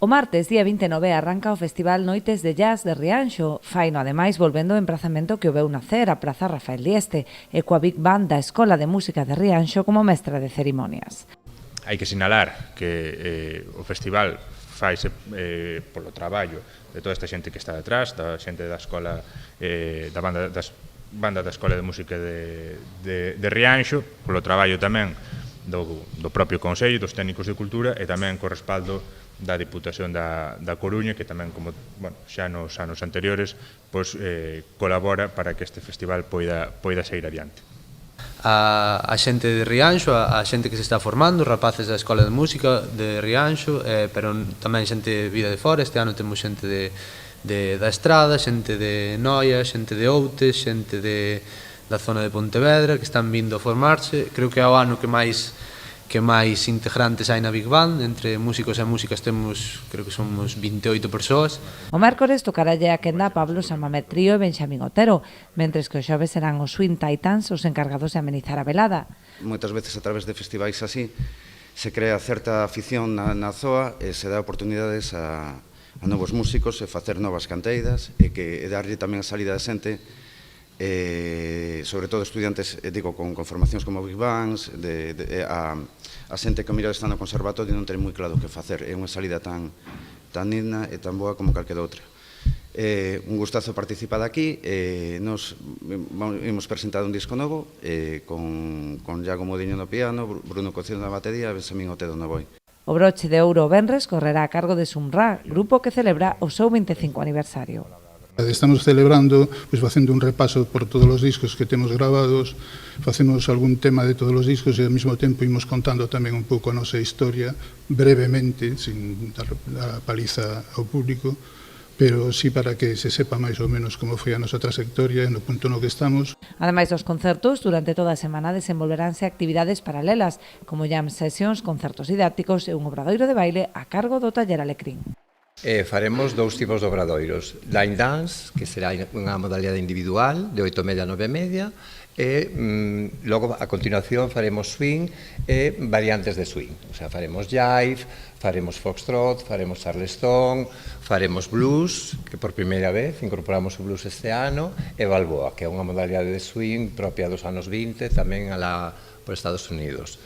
O martes, día 29, arranca o Festival Noites de Jazz de Rianxo. Faino, ademais, volvendo ao emprazamento que o veu nacer, a Praza Rafael Dieste, e coa Big Band da Escola de Música de Rianxo como mestra de cerimonias. Hai que sinalar que o festival faise polo traballo de toda esta xente que está detrás, da xente da escola, da banda da Escola de Música de Rianxo, polo traballo tamén do propio Consello, dos técnicos de cultura e tamén co respaldo da Diputación da Coruña, que tamén, como xa nos anos anteriores, colabora para que este festival poida sair adiante. A xente de Rianxo, a xente que se está formando, rapaces da Escola de Música de Rianxo, pero tamén xente vida de fora. Este ano temos xente da Estrada, xente de Noia, xente de Outes, xente da zona de Pontevedra que están vindo a formarse. Creo que é o ano que máis integrantes hai na Big Band. Entre músicos e músicas temos, creo que somos 28 persoas. O mércores tocaralle a quenda Pablo Samamet Trío e Benxamín Otero, mentres que os xoves serán os Swing Titans os encargados de amenizar a velada. Moitas veces a través de festivais así se crea certa afición na zoa e se dá oportunidades a novos músicos e facer novas canteiras e darlle tamén a salida de xente, sobre todo estudiantes, con formacións como Big Bands, a xente que mira está no conservatorio non ten moi claro o que facer. É unha salida tan digna e tan boa como calquera outra. Un gustazo participar aquí. Nos hemos presentado un disco novo con Iago Modiño no piano, Bruno Cocido na batería e Benxamín Otero no boi. O broche de ouro o venres correrá a cargo de Sumra, grupo que celebra o seu 25 aniversario. Estamos celebrando, facendo un repaso por todos os discos que temos gravados, facemos algún tema de todos os discos e ao mesmo tempo imos contando tamén un pouco a nosa historia, brevemente, sin dar a paliza ao público, pero sí para que se sepa máis ou menos como foi a nosa trayectoria no punto no que estamos. Ademais dos concertos, durante toda a semana desenvolveránse actividades paralelas, como jam sessions, concertos didácticos e un obradoiro de baile a cargo do Taller Alecrín. Faremos dous tipos de obradoiros: line dance, que será unha modalidade individual de 8:30 a 9:30, e logo a continuación faremos swing e variantes de swing, o sea, faremos jive, faremos foxtrot, faremos charleston, faremos blues, que por primeira vez incorporamos o blues este ano, e balboa, que é unha modalidade de swing propia dos anos 20, tamén por Estados Unidos.